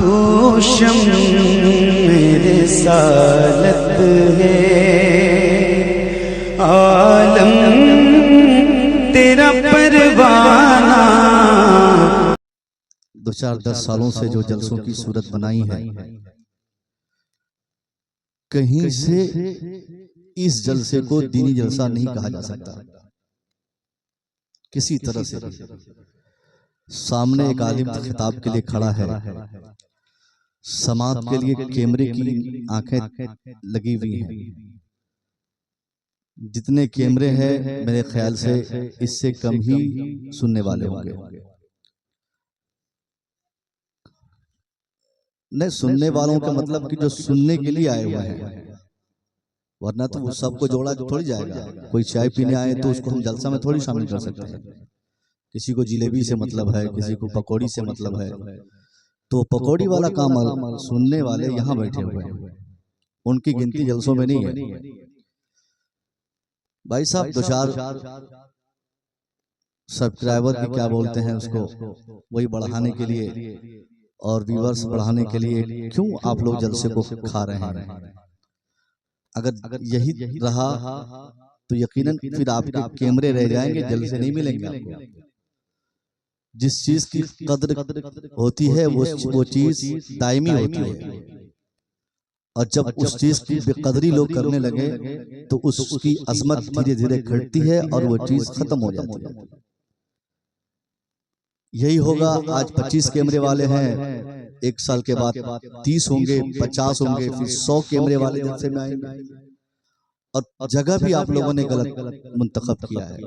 तू शम्म रिसालत है, आलम तेरा परवाना। 2-4-10 सालों से जो जलसों की सूरत बनाई है, कहीं से इस जलसे को दीनी जलसा नहीं कहा जा सकता। किसी तरह से सामने एक आलिम खिताब के लिए खड़ा है, समात के लिए कैमरे की आंखें लगी हुई हैं। जितने कैमरे हैं मेरे ख्याल से इससे कम ही सुनने वाले होंगे। नहीं, सुनने वालों का मतलब कि जो सुनने के लिए आए हुए हैं, वरना तो वो सबको जोड़ा थोड़ी जाएगा। कोई चाय पीने आए तो उसको हम जलसा में थोड़ी शामिल कर सकते हैं। किसी को जिलेबी से मतलब है, किसी को पकौड़ी से मतलब है, तो पकौड़ी वाला काम सुनने वाले यहाँ बैठे हुए हैं, उनकी गिनती जलसों में नहीं है। भाई साहब 2-4 सब्सक्राइबर की क्या बोलते हैं उसको, वही बढ़ाने के लिए और व्यूअर्स बढ़ाने के लिए क्यों आप लोग जलसे को खा रहे हैं? अगर यही रहा तो यकीनन फिर आपके कैमरे रह जाएंगे, जलसे नहीं मिलेंगे आपको। जिस चीज की कद्र होती है वो चीज दायमी होती है, और जब उस चीज की बेकदरी लोग करने लगे तो उसकी अजमत धीरे धीरे घटती है और वो चीज खत्म हो जाती है। यही होगा। आज 25 कैमरे वाले हैं, 1 साल के बाद 30 होंगे, 50 होंगे, फिर 100 कैमरे वाले जलसे में आएंगे। और जगह भी आप लोगों ने गलत मुंतखब किया है।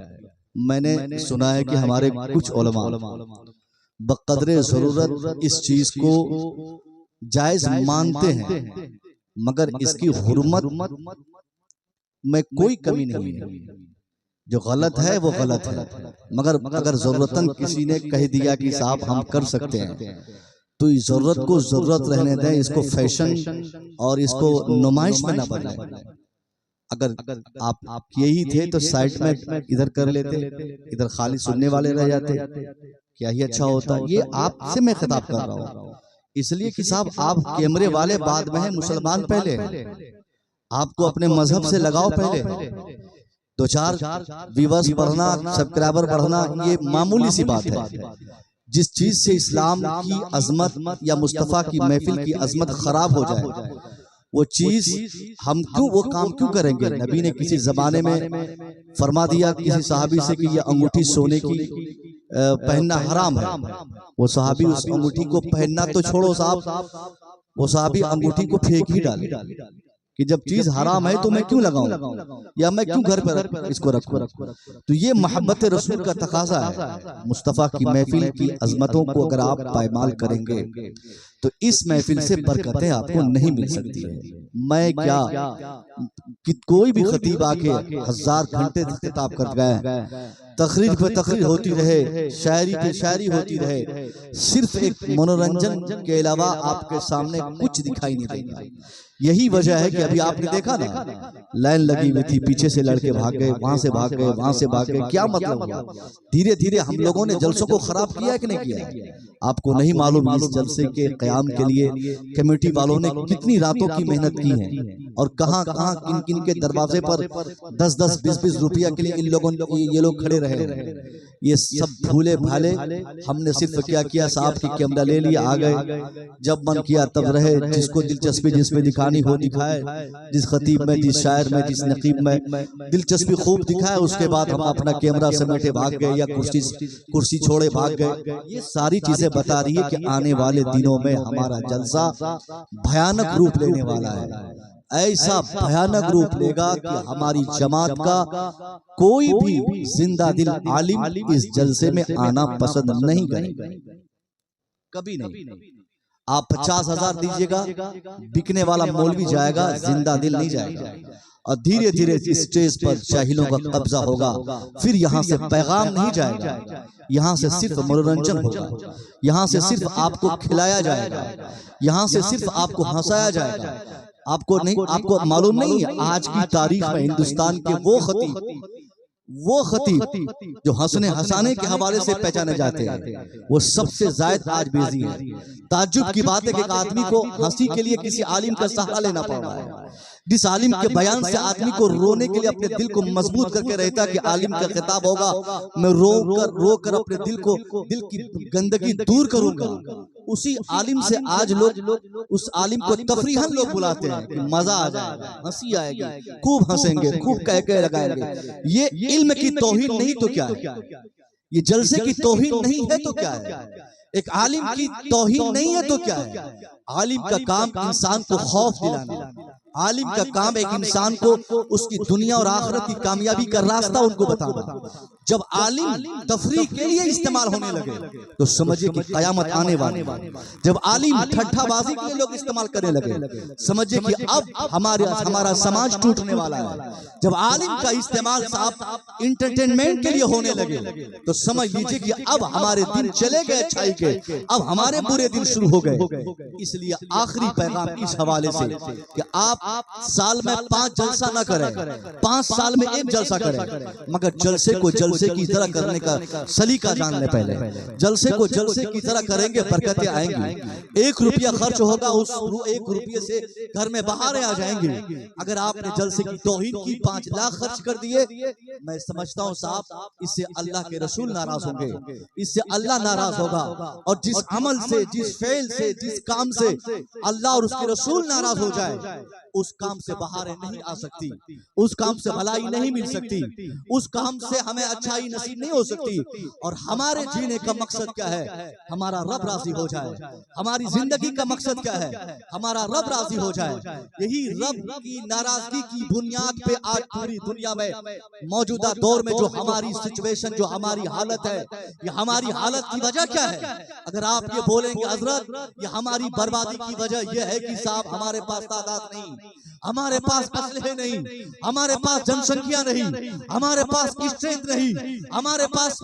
मैंने सुना है कि हमारे कुछ उलमा बकदरे जरूरत इस चीज को जायज मानते हैं, मगर इसकी हुर्मत में कोई कमी नहीं है। जो गलत है वो गलत है, मगर अगर जरूरतन किसी ने कह दिया कि साहब हम कर सकते हैं, तो इस जरूरत को जरूरत रहने दें, इसको फैशन और इसको नुमाइश में ना बदलें। अगर आप यही थे तो साइड में इधर कर लेते, इधर खाली सुनने वाले रह जाते, क्या ही अच्छा होता। ये आपसे मैं खिताब कर रहा हूँ, इसलिए कि साहब आप कैमरे वाले बाद में हैं, मुसलमान पहले हैं। आपको अपने मजहब से लगाओ पहले। 2-4 व्यूअर्स बढ़ना, सब्सक्राइबर बढ़ना ये मामूली सी बात है। जिस चीज से इस्लाम की अजमत या मुस्तफा की महफिल की अजमत खराब हो जाए, वो चीज हम क्यों वो काम क्यों करेंगे? नबी ने किसी जमाने में फरमा दिया किसी सहाबी से कि ये अंगूठी सोने की पहनना हराम है। वो सहाबी उस अंगूठी को पहनना तो छोड़ो साहब, वो सहाबी अंगूठी को फेंक ही डाले कि जब चीज हराम है तो मैं क्यों लगाऊं, या मैं क्यों घर पर इसको रखूं। तो ये मोहब्बत रसूल का तकाजा है। मुस्तफा की महफिल की अजमतों को अगर आप पायमाल करेंगे तो इस महफिल से बरकतें आपको नहीं मिल सकती है। मैं क्या कि कोई भी खतीब आके 1000 घंटे खिताब कर गए, तकरीर पे तकरीर होती रहे, शायरी पे शायरी होती रहे, सिर्फ एक मनोरंजन के अलावा आपके सामने कुछ दिखाई नहीं देगा। यही वजह है कि अभी आपने देखा ना, लाइन लगी हुई थी, पीछे से लड़के भाग गए, वहां से भाग गए, वहां से भाग गए। क्या मतलब हुआ? धीरे धीरे हम लोगों ने जलसों को खराब किया है कि नहीं किया? आपको नहीं मालूम इस जलसे के क़याम के लिए कमेटी वालों ने कितनी रातों की मेहनत की है, और कहां कहां किन किन के दरवाजे पर 10-10, 20-20 रुपया के लिए ये लोग खड़े रहे। ये सब भूले भाले हमने सिर्फ क्या किया, साहब की कैमरा ले लिया, आ गए, जब मन किया तब रहे, जिसको दिलचस्पी जिसमें दिखानी हो दिखाए, जिस खतीब में, जिस शायर में, जिस नकीब में दिलचस्पी खूब दिखाए, उसके बाद हम अपना कैमरा समेटे भाग गए या कुर्सी छोड़े भाग गए। ये सारी चीजें बता रही है कि आने वाले दिनों में हमारा जलसा भयानक रूप लेने वाला है। ऐसा भयानक रूप लेगा कि हमारी जमात का कोई भी जिंदा दिल आलिम इस जलसे में आना पसंद नहीं करेगा, कभी नहीं। आप 50,000 दीजिएगा, बिकने वाला मौलवी जाएगा, जिंदा दिल नहीं जाएगा। और धीरे धीरे स्टेज पर जाहिलों का कब्जा होगा। फिर यहाँ से पैगाम नहीं जाएगा, यहाँ से सिर्फ मनोरंजन होगा, यहाँ से सिर्फ आपको खिलाया जाएगा, यहाँ से सिर्फ आपको हंसाया जाएगा। आपको मालूम नहीं है आज की तारीख में हिंदुस्तान के वो खतीब वो खतीब जो हंसने हंसाने के हवाले से पहचाने जाते हैं, वो सबसे ज्यादा आज बिजी है। ताज्जुब की बात है कि एक आदमी को हंसी के लिए किसी आलिम का सहारा लेना पड़ रहा है, जिस आलिम के बयान से आदमी को रोने के लिए अपने दिल को मजबूत करके रहता है कि आलिम का खिताब होगा, मैं रो कर अपने दिल की गंदगी दूर करूंगा। उसी आलिम से आज लोग उस आलिम को तफरीहन लोग बुलाते हैं कि मजा आ जाएगा, हंसी आएगी, खूब हंसेंगे, खूब कह के लगाएंगे। ये इल्म की तौहीन नहीं तो क्या है? ये जलसे की तौहीन नहीं है तो क्या है? एक आलिम की तौहीन नहीं है तो क्या है? आलिम का काम इंसान को खौफ दिलाना, आलिम का काम एक इंसान को उसकी दुनिया और आखिरत की कामयाबी का रास्ता उनको बताना। जब आलिम तफरीह के लिए इस्तेमाल होने लगे तो समझिए कि कयामत आने वाली। जब आलिम ठट्ठाबाजी के लिए लोग इस्तेमाल करने लगे, समझिए कि अब हमारा समाज टूटने वाला है। जब आलिम का इस्तेमाल साहब इंटरटेनमेंट के लिए होने लगे तो समझ लीजिए कि अब हमारे दिन चले गए अच्छाई के, अब हमारे बुरे दिन शुरू हो गए। इसलिए आखिरी पैगाम इस हवाले से कि आप साल में 5 जलसा ना करें, 5 साल में 1 जलसा करें, मगर जलसे को जलसे की तरह करने का सलीका जान ले। पहले जलसे को जलसे की तरह करेंगे, बरकतें आएंगी। 1 रुपया खर्च होगा, उस 1 रुपये से घर में बहारें आ जाएंगी। अगर आपने जलसे की तौहीन की, 5 लाख खर्च कर दिए, मैं समझता हूँ साहब इससे अल्लाह के रसूल नाराज होंगे, इससे अल्लाह नाराज होगा। और जिस अमल से, जिस फेल से, जिस काम से अल्लाह और उसके रसूल नाराज हो जाए, उस काम से बहारें नहीं आ सकती, उस काम से भलाई नहीं मिल सकती, उस काम से हमें अच्छाई नसीब नहीं हो सकती। और हमारे जीने का मकसद क्या है? हमारा रब राजी हो जाए। हमारी जिंदगी का मकसद क्या है? हमारा रब राजी हो जाए। यही रब की नाराजगी की बुनियाद पे आज पूरी दुनिया में मौजूदा दौर में जो हमारी सिचुएशन, जो हमारी हालत है, ये हमारी हालत की वजह क्या है? अगर आप ये बोलेंगे हजरत ये हमारी बर्बादी की वजह यह है कि साहब हमारे पास तादाद नहीं, हमारे पास असलहे नहीं, हमारे पास जनसंख्या नहीं, हमारे पास स्ट्रेंथ नहीं, हमारे पास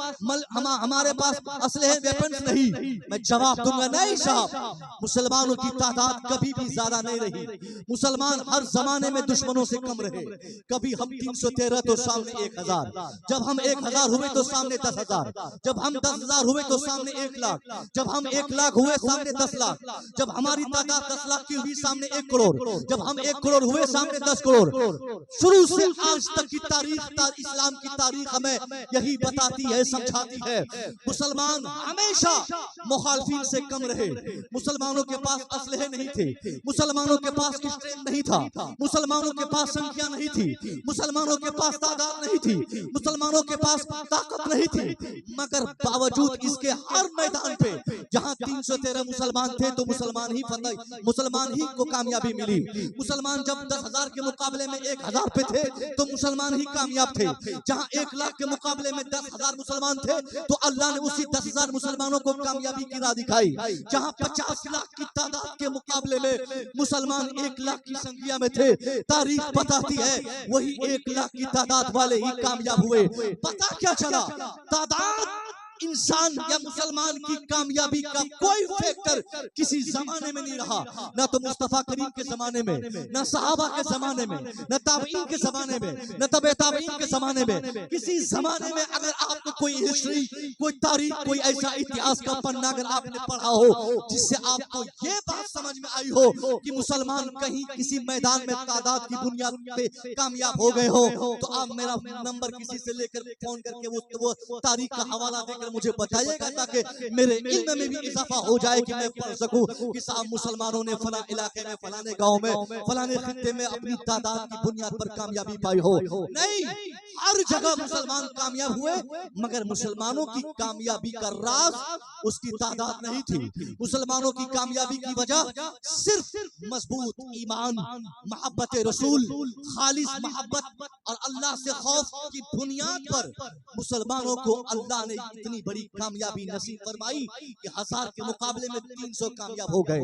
असलहे वेपन्स नहीं, मैं जवाब दूंगा नहीं साहब, मुसलमानों की तादाद कभी भी ज्यादा नहीं रही। मुसलमान हर जमाने में दुश्मनों से कम रहे। कभी हम 313 तो सामने 1000, जब हम 1000 हुए तो सामने 10,000, जब हम 10,000 हुए तो सामने 1 लाख, जब हम 1 लाख हुए सामने 10 लाख, जब हमारी तादाद 10 लाख की हुई सामने 1 करोड़, जब हम 1 करोड़ हुए सामने 10 करोड़। शुरू से आज तक की तारीख, इस्लाम की तारीख हमें यही बताती है, समझाती है। मुसलमान हमेशा मुखालिफिन से कम रहे। मुसलमानों के पास असलहे नहीं थे, मुसलमानों के पास स्ट्रेंथ नहीं था, मुसलमानों के पास संख्या नहीं थी, मुसलमानों के पास तादाद नहीं थी, मुसलमानों के पास ताकत नहीं थी। मगर बावजूद इसके हर मैदान पे जहां 313 मुसलमान थे तो मुसलमान ही को कामयाबी मिली। मुसलमान जब 10,000 के मुकाबले में 1,000 पे थे तो मुसलमान ही कामयाब थे। जहां 1 लाख के मुकाबले में 10,000 मुसलमान थे तो अल्लाह ने उसी 10,000 मुसलमानों को कामयाबी की राह दिखाई। जहां 50 लाख की तादाद के मुकाबले में मुसलमान 1 लाख की संख्या में थे, तारीख बताती है वही 1 लाख की तादाद वाले ही कामयाब हुए। पता क्या चला? तादाद इंसान या मुसलमान की कामयाबी का कोई फैक्टर किसी जमाने में नहीं रहा। ना तो मुस्तफा करीम के जमाने में, ना सहाबा के जमाने में, ना ताबईन के जमाने में, ना तबे ताबईन के जमाने में। किसी जमाने में अगर आपको कोई हिस्ट्री, कोई तारीख, कोई ऐसा इतिहास का पन्ना अगर आपने पढ़ा हो जिससे आपको ये बात समझ में आई हो कि मुसलमान कहीं किसी मैदान में तादाद की बुनियाद पे कामयाब हो गए हो, तो आप मेरा नंबर किसी से लेकर फोन करके वो तारीख का हवाला देकर मुझे बताइएगा, ताकि मेरे इल्म में भी इजाफा हो जाए कि मैं पढ़ सकूं कि साहब मुसलमानों ने फला इलाके में, फलाने गांव में, फलाने खित्ते में अपनी तादाद की बुनियाद पर कामयाबी पाई हो। नहीं, हर जगह मुसलमान कामयाब हुए, मगर मुसलमानों की कामयाबी का राज उसकी तादाद नहीं थी। मुसलमानों की कामयाबी की वजह सिर्फ मजबूत ईमान, मोहब्बत रसूल, खालिस मोहब्बत और अल्लाह से खौफ की बुनियाद पर मुसलमानों को अल्लाह ने इतनी बड़ी कामयाबी नसीब फरमाई कि 1000 के मुकाबले में 300 कामयाब हो गए,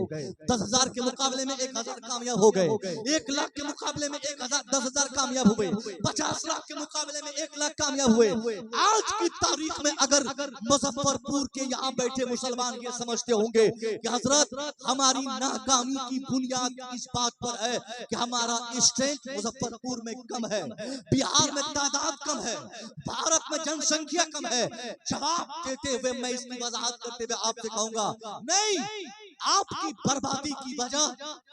10,000 के मुकाबले में 1000 कामयाब हो गए, 1 लाख के मुकाबले में 10,000 कामयाब हुए, 50 लाख के मुकाबले में 1 लाख कामयाब हुए। आज की तारीख में अगर मुजफ्फरपुर के यहाँ बैठे मुसलमान ये समझते होंगे कि हजरत हमारी नाकामी की बुनियाद इस बात पर है कि हमारा स्ट्रेंथ मुजफ्फरपुर में कम है, बिहार में तादाद कम है, भारत में जनसंख्या कम है, जवाब देते हुए मैं इसकी वजाहत करते हुए आपसे कहूंगा, नहीं, आपकी बर्बादी की वजह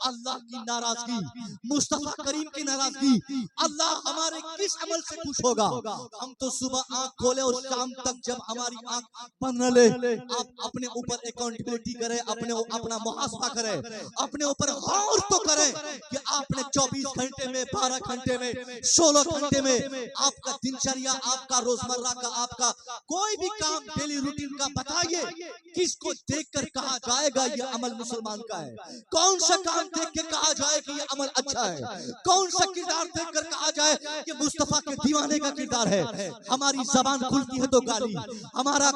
अल्लाह की नाराजगी, मुस्तफा करीम की नाराजगी। अल्लाह हमारे किस अमल से खुश होगा? हम तो सुबह आंख खोले और शाम तक जब हमारी आंख बंद न ले, आप अपने ऊपर अकाउंटेबिलिटी करें, अपना मुहासबा करें, अपने ऊपर गौर तो करें कि आपने 24 घंटे में, 12 घंटे में, 16 घंटे में आपका दिनचर्या, आपका रोजमर्रा का आपका कोई भी काम डेली रूटीन का बताइए, किसको देखकर कहा जाएगा ये अमल मुसलमान का है? कौन सा काम देख के कहा जाए कि ये अमल अच्छा है? कौन सा किरदार देखकर कहा जाए कि मुस्तफा के दीवाने का किरदार है? हमारी जबान खुलती है तो गाली, हमारा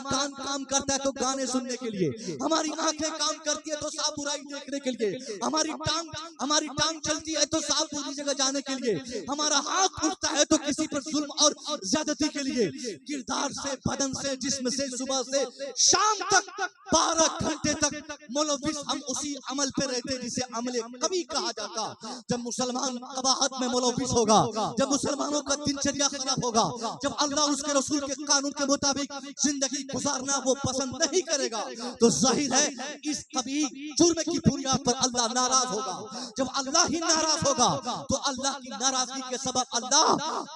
कान काम करता है तो गाने सुनने के लिए, हमारी आंखें काम करती है तो साफ बुराई देखने के लिए, हमारी टांग चलती है तो साफ बुरी जगह जाने के लिए, हमारा हाथ उठता है तो किसी पर जुल्म और ज्यादती के लिए। किरदार से, बदन से, जिस्म से, सुबह से शाम तक 12 घंटे तक मुलव्विस हम उसी अमल पे रहते जिसे अमले कभी कहा जाता। जब मुसलमान कबाहत में मुलव्विस होगा, जब मुसलमानों का दिनचर्या खराब होगा, जब अल्लाह उसके रसूल के कानून के मुताबिक जिंदगी गुजारना वो पसंद नहीं करेगा, तो जाहिर है इस कभी जुर्म की बुनियाद पर अल्लाह नाराज होगा। जब अल्लाह ही नाराज होगा तो अल्लाह की नाराजगी के सबब अल्लाह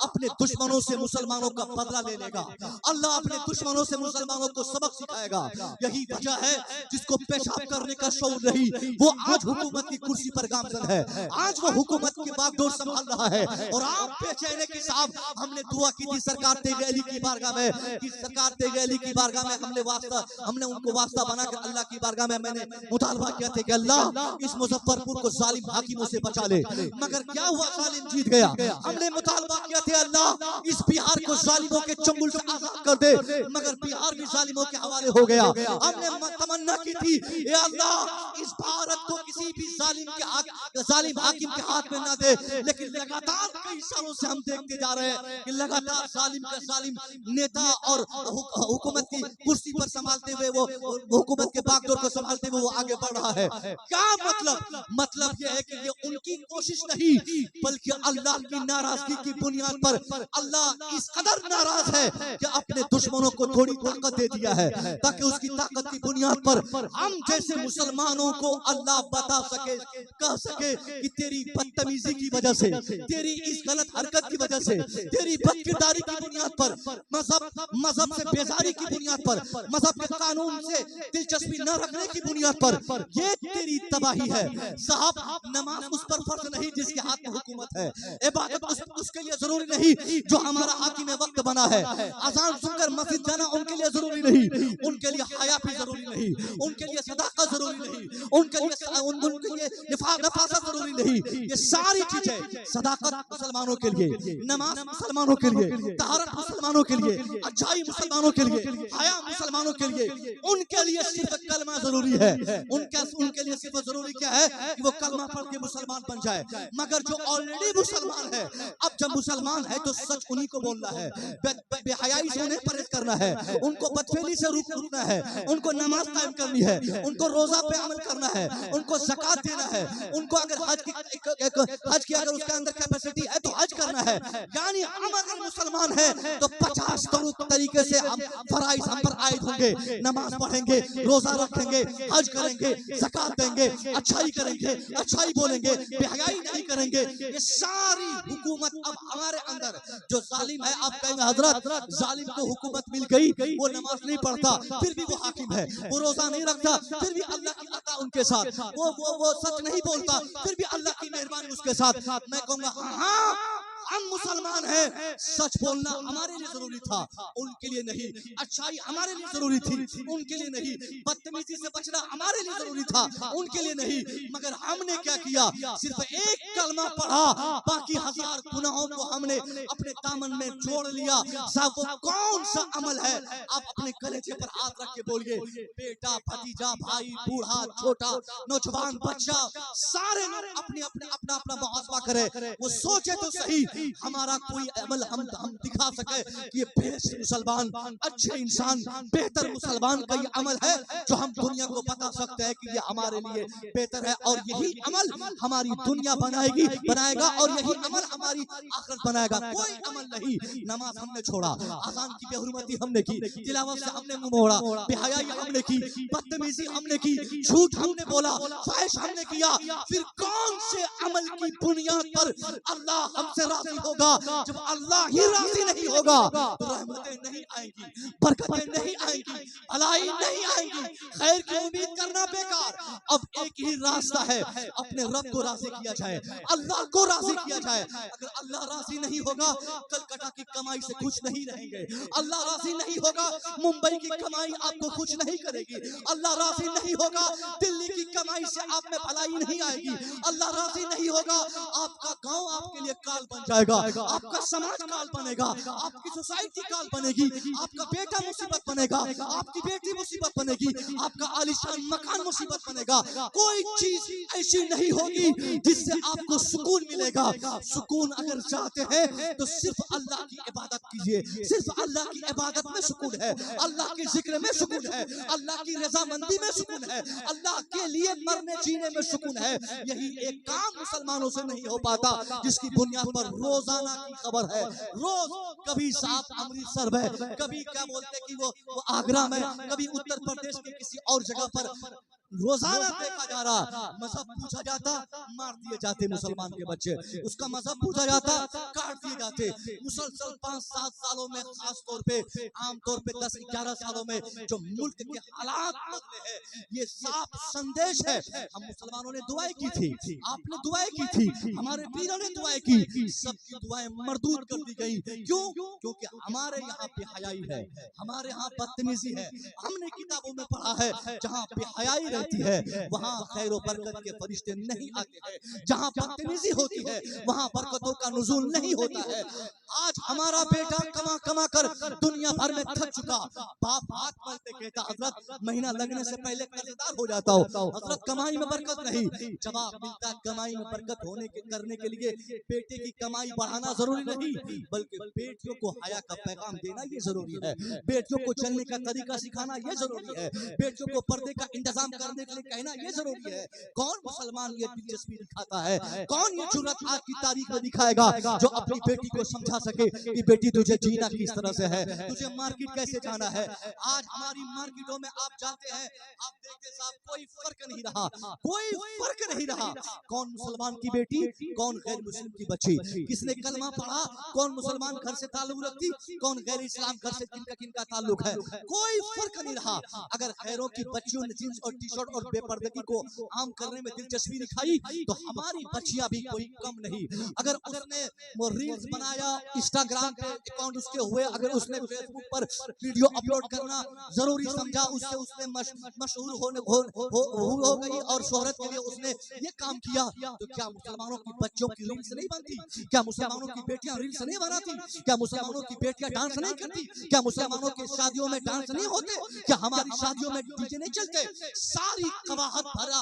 अपने दुश्मनों से मुसलमानों का बदला ले लेगा, अल्लाह अपने दुश्मनों से मुसलमानों को सबक सिखाएगा। यही वजह है जिसको पेशाब करने का शौक नहीं, वो आज हुकूमत की कुर्सी पर गामजन है, आज वो हुकूमत की बागडोर संभाल रहा है। और आप बेचैन कि साहब हमने दुआ की थी सरकार तेग अली की बारगाह में, कि सरकार तेग अली की बारगाह में हमने उनको वास्ता बनाकर अल्लाह की बारगाह में मैंने मुतालबा किया था कि अल्लाह इस मुजफ्फरपुर को जालिम हाकिमों से बचा ले, मगर क्या हुआ? जालिम जीत गया। हमने मुतालबा किया था अल्लाह इस बिहार को जालिमों के चंगुल से आजाद कर दे, मगर बिहार भी जालिमों के हवाले हो गया। हमने तमन्ना की थी ए अल्लाह इस भारत को किसी भी जालिम हाकिम के हाथ में ना दे, लेकिन लगातार कई सालों से हम देखते जा रहे हैं कि लगातार जालिम नेता और हुकूमत की कुर्सी पर संभालते हुए वो हुकूमत के बागडोर को संभालते हुए वो आगे बढ़ रहा है। क्या मतलब ये है कि ये उनकी कोशिश नहीं, बल्कि अल्लाह की नाराजगी की बुनियाद पर अल्लाह इस कदर नाराज है कि अपने दुश्मनों को थोड़ी ताकत दे दिया है, ताकि उसकी ताकत की बुनियाद पर हम जैसे मुसलमानों को अल्लाह बता सके, कह सके कि तेरी बदतमीजी की वजह से, तेरी इस गलत हरकत की वजह से, तेरी बदकिरदारी की बुनियाद पर, मजहब से बेजारी की बुनियाद पर, मजहब के कानून से दिलचस्पी न रखने की बुनियाद पर, ये तेरी तबाही है। साहब नमाज उस पर फर्ज नहीं जिसके हाथ में हुकूमत है, इबादत उसके लिए जरूरी नहीं जो हमारा हाकिम वक्त बना है, अजान सुनकर मस्जिद जाना उनके लिए जरूरी नहीं, उनके लिए हया भी जरूरी नहीं, उनके लिए सदाकत जरूरी नहीं, उनके लिए नफासत जरूरी नहीं। ये सारी चीजें सदाकत मुसलमानों के लिए, नमाज मुसलमानों के लिए, तहारत मुसलमानों के लिए, अच्छाई मुसलमानों के लिए, हया मुसलमानों के लिए, उनके लिए सिर्फ कलमा जरूरी है। उनके लिए सिर्फ जरूरी क्या है कि वो कलमा पढ़ के मुसलमान बन जाए। मगर जो ऑलरेडी मुसलमान है, अब जब मुसलमान है तो सच उन्हीं को बोलना है, बेहयाई से उन्हें परहेज करना है, उनको बदफेली से रोकना है, उनको नमाज कायम करनी है, उनको रोजा पे अमल करना है, उनको ज़कात देना है, उनको अगर हज की अगर उसके अंदर कैपेसिटी है तो हज करना है। यानी हम अगर मुसलमान है तो 50 तरीके से हम फराइज हम पर आयद होंगे, नमाज पढ़ेंगे, रोजा रखेंगे, हज करेंगे, ज़कात देंगे, अच्छाई करेंगे, अच्छाई बोलेंगे, बेहयाई नहीं करेंगे। ये सारी हुकूमत अब हमारे अंदर जो जालिम है, आप कहेंगे हजरत जालिम को हुकूमत मिल गई, वो नमाज नहीं पढ़ता फिर भी वो हाकिम है, वो रोजा नहीं रखता फिर भी अल्लाह की अता उनके साथ, वो सच नहीं बोलता फिर भी अल्लाह की मेहरबानी उसके साथ। मैं कहूंगा हाँ हम मुसलमान हैं, सच बोलना हमारे लिए जरूरी था, उनके लिए नहीं। अच्छाई हमारे लिए जरूरी थी, उनके लिए नहीं। बदतमीजी से बचना हमारे लिए जरूरी था, उनके लिए नहीं। मगर हमने क्या किया, सिर्फ एक कलमा पढ़ा, बाकी हजार गुनाहों को हमने अपने दामन में जोड़ लिया। साहब वो कौन सा अमल है, आप अपने कलेजे पर हाथ रख के बोलिए। बेटा, भतीजा, भाई, बूढ़ा, छोटा, नौजवान, बच्चा, सारे अपने अपने अपना अपना मुहासबा करे। वो सोचे तो सही, हमारा कोई अमल हम दिखा सके कि ये बेहतर मुसलमान, अच्छे इंसान, बेहतर मुसलमान का ये अमल है जो हम दुनिया को बता सकते हैं कि ये हमारे लिए बेहतर है। और यही अमल हमारी दुनिया बनाएगा और यही अमल हमारी आखिरत बनाएगा। कोई अमल नहीं। नमाज हमने छोड़ा, अज़ान की बेहुरमती हमने की, तिलावत से हमने मुंह मोड़ा, बेहयाई हमने की, बदतमीजी हमने की, झूठ हमने बोला, ख्वाहिश हमने किया। फिर कौन से अमल की बुनियाद पर अल्लाह हमसे राजी होगा? जब अल्लाह ही राजी नहीं होगा तो रहमतें नहीं आएंगी, बरकतें नहीं आएंगी, भलाई नहीं आएंगी, खैर की उम्मीद करना बेकार। अब एक ही रास्ता है, अपने रब को राजी किया जाए, अल्लाह को राजी किया जाए। अगर अल्लाह राजी नहीं होगा, कलकत्ता की कमाई से खुश नहीं रहेंगे। अल्लाह राजी नहीं होगा, मुंबई की कमाई आपको खुश नहीं करेगी। अल्लाह राजी नहीं होगा, दिल्ली की कमाई से आप में भलाई नहीं आएगी। अल्लाह राजी नहीं होगा, आपका गांव आपके लिए काल बन जाएगा, आपका समाज काल बनेगा, आपकी सोसाइटी काल बनेगी, आपका बेटा मुसीबत बनेगा, आपकी बेटी मुसीबत बनेगी, आपका आलीशान मकान मुसीबत बनेगा। कोई चीज ऐसी नहीं होगी जिससे आपको सुकून मिलेगा। सुकून अगर चाहते हैं तो सिर्फ अल्लाह की इबादत कीजिए, सिर्फ अल्लाह की इबादत में सुकून है, अल्लाह के जिक्र में सुकून है, अल्लाह की रजामंदी में सुकून है, अल्लाह के लिए मरने जीने में सुकून है। यही एक काम मुसलमानों से नहीं हो पाता, जिसकी बुनियाद पर रोजाना की खबर है। रोज कभी साहब अमृतसर में, कभी क्या बोलते कि वो आगरा में, कभी उत्तर प्रदेश के किसी और जगह पर रोजाना देखा जा रहा। मजहब पूछा जाता, मार दिए जाते मुसलमान के बच्चे। उसका मजहब पूछा जाता, काट दिए जाते। मुसलसल 5-7 सालों में, खास तौर पे आमतौर पे 10-11 सालों में जो मुल्क के हालात बदले हैं, ये साफ संदेश है। हम मुसलमानों ने दुआएं की थी, आपने दुआएं की थी, हमारे पीरों ने दुआएं की, सबकी दुआएं मरदूद कर दी गई। क्यों? क्योंकि हमारे यहाँ बेहयाई है, हमारे यहाँ बदतमीजी है। हमने किताबों में पढ़ा है, जहाँ बेहयाई रहती है वहाँ खैर और बरकत के फरिश्ते नहीं आते हैं, जहाँ बदतमीजी होती है वहाँ बरकतों का नुज़ूल नहीं होता है। आज हमारा बेटा कमा कर दुनिया भर में थक चुका, बाप हाथ मलते कहता हजरत महीना लगने से पहले कर्जदार हो जाता हो, हजरत कमाई में बरकत नहीं। जवाब मिलता कमाई में बरकत करने के लिए बेटे की कमाई बढ़ाना जरूरी नहीं, बल्कि बेटियों को हया का पैगाम देना ये जरूरी है, बेटियों को चलने का तरीका सिखाना ये जरूरी है, बेटियों को पर्दे का इंतजाम करने के लिए कहना ये जरूरी है। कौन मुसलमान ये दिलचस्पी दिखाता है, कौन ये जुर्रत आज की तारीख में दिखाएगा जो अपनी बेटी को समझा सके कि बेटी तुझे जीना किस तरह से है, तुझे मार्केट कैसे जाना है। आज हमारी मार्केटों में आप जाते हैं, आप देखते साहब कोई फर्क नहीं रहा, कोई फर्क नहीं रहा। कौन मुसलमान की बेटी, कौन गैर मुस्लिम की बच्ची, किसने कलमा पढ़ा, कौन मुसलमान घर से ताल्लुक रखती, कौन गैर इस्लाम घर से किनका ताल्लुक है, कोई फर्क नहीं रहा। अगर खैरों की बच्चियों ने जींस और टी शर्ट और बेपर्दगी को आम करने में दिलचस्पी दिखाई तो हमारी बच्चियां भी कोई कम नहीं। अगर उसने वो रील्स बनाया, इंस्टाग्राम पे अकाउंट उसके हुए, अगर उसने फेसबुक पर वीडियो अपलोड करना जरूरी समझा, उससे मशहूर हो गई और शोहरत के लिए उसने ये काम किया, तो क्या मुसलमानों की बच्चों की रील्स नहीं बनती? क्या मुसलमानों की बेटियां रील्स नहीं बनाती? क्या मुसलमानों की बेटियां डांस नहीं करती? क्या मुसलमानों की शादियों में डांस नहीं होते? क्या हमारी शादियों में डीजे नहीं चलते? सारी कबाहत भरा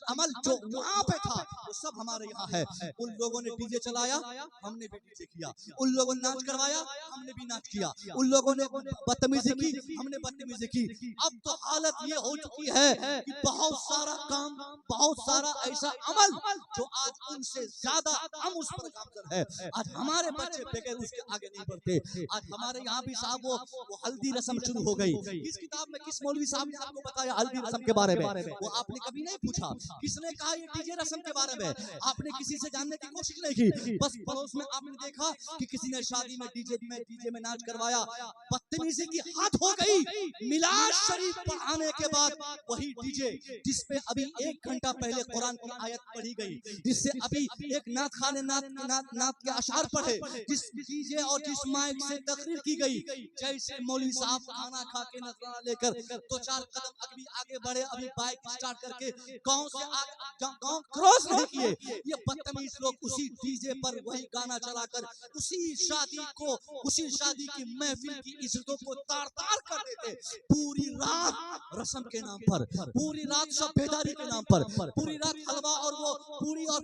अमल जो वहां पे था वो सब हमारे यहाँ है। उन लोगों ने डीजे चलाया, हमने भी डीजे किया, उन लोगों ने नाच करवाया, हमने भी नाच किया, उन लोगों ने बदतमीजी की, हमने बदतमीजी की। अब तो हालत ये हो चुकी है कि बहुत सारा काम, बहुत सारा ऐसा अमल जो आज उनसे ज्यादा हम उस पर गामजन है। आज हमारे बच्चे बगैर उसके आगे नहीं बढ़ते। आज हमारे यहाँ भी साहब वो हल्दी रस्म शुरू हो गई। किस किताब में किस मौलवी साहब ने आपको बताया हल्दी रस्म के बारे में? वो आपने कभी नहीं पूछा। पूछा, किसने कहा ये डीजे रस्म के बारे में? आपने किसी से जानने की कोशिश नहीं की, बस पड़ोस में आपने देखा कि किसी ने शादी में डीजे में नाच करवाया, बदतमीजी की हद हो गई। मिलाद शरीफ पढ़ाने के बाद वही डीजे जिसपे अभी 1 घंटा पहले कुरान की आयत पढ़ी गई, जिससे अभी एक नात खाने नात के अशार पढ़े, जिस डीजे और जिस माइक से तकरीर की गई, जैसे मौलवी साहब खाना खा के नजराना लेकर 2-4 कदम अभी आगे बढ़े, अभी बाइक स्टार्ट करके गांव से गांव क्रॉस नहीं किए, ये बदतमीज लोग उसी डीजे पर वही गाना चलाकर उसी शादी की महफिल की इज्जतों को तार-तार कर देते। पूरी रात रस्म के नाम पर, पूरी रात सभ्यतारी के नाम पर, पूरी रात हलवा और वो पूरी और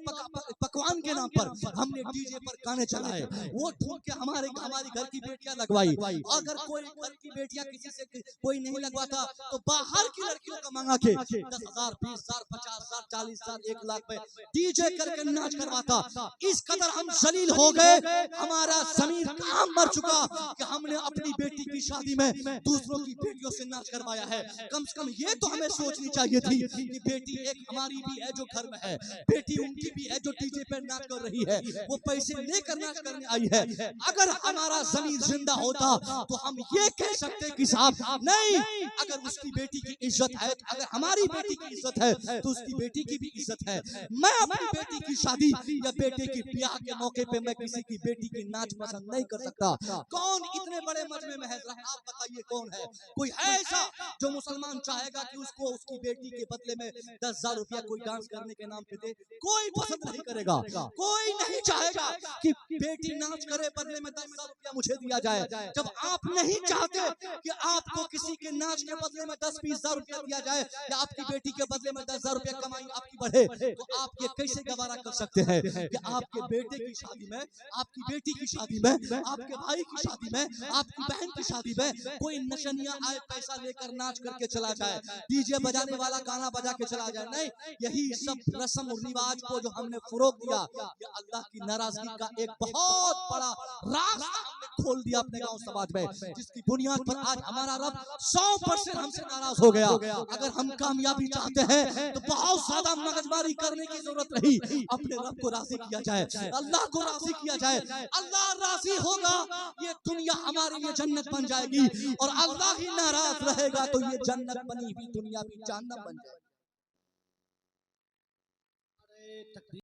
पकवान के नाम पर हमने डीजे पर गाने चलाए। वो ढूंढ के हमारी घर की बेटियां लगवाई। अगर कोई घर की बेटियां किसी से कोई नहीं लगवाता तो बाहर की लड़कियों का मंगा के 10,000, 20,000, 50,000, 40,000, 1 लाख पे डीजे करके नाच करवाता। इस कदर हम जलील हो गए, हमारा ज़मीर कहाँ मर चुका कि हमने अपनी बेटी की शादी में दूसरों की बेटियों से नाच करवाया है। कम से कम ये तो हमें सोचनी चाहिए थी कि बेटी एक हमारी भी है जो घर में है, बेटी उनकी भी है जो डीजे पे नाच कर रही है, वो पैसे लेकर नाच करने आई है। अगर हमारा ज़मीर जिंदा होता तो हम ये कह सकते कि साहब नहीं, अगर उसकी बेटी की इज्जत है, अगर हमारी बेटी की इज्जत है तो उसकी बेटी की भी इज्जत है। मैं अपनी बेटी की शादी या बेटे की ब्याह के मौके पे मैं किसी की बेटी की नाच पसंद नहीं कर सकता। कौन इतने बड़े मजमे में है, आप बताइए कौन है? कोई है ऐसा जो मुसलमान चाहेगा कि उसको उसकी बेटी के बदले में 10,000 रुपया कोई डांस करने के नाम पे दे? कोई पसंद नहीं करेगा, कोई नहीं चाहेगा कि बेटी नाच करे, बदले में 10,000 रुपया मुझे दिया जाए। जब आप नहीं चाहते कि आपको किसी के नाच के बदले में 10-20,000 रुपया दिया जाए या आपकी बेटी के बदले में 10,000 रुपया कमाई आपकी बढ़े, तो आप ये कैसे गवारा कर सकते हैं कि आपके बेटे की शादी में, आपकी बेटी की शादी में, आपके भाई की शादी में, आपकी बहन की शादी में कोई नशनिया आए पैसा लेकर नाच करके चला जाए, डीजे बजाने वाला गाना बजा के चला जाए? नहीं, यही सब रस्म और रिवाज को जो हमने फरोग दिया, ये अल्लाह की नाराजगी का एक बहुत बड़ा रास्ता हमने खोल दिया अपने गांव समाज में, जिसकी बुनियाद पर आज हमारा रब 100% हमसे नाराज हो गया। अगर हम कामयाबी चाहते हैं तो बहुत ज्यादा मगजमारी करने की जरूरत नहीं, अपने रब को राजी किया जाए, अल्लाह को राजी किया जाए। अल्लाह राजी होगा, ये दुनिया हमारे लिए जन्नत बन जाएगी, और अल्लाह ही नाराज रहेगा तो ये जन्नत बनी हुई दुनिया भी जहन्नम बन जाएगी।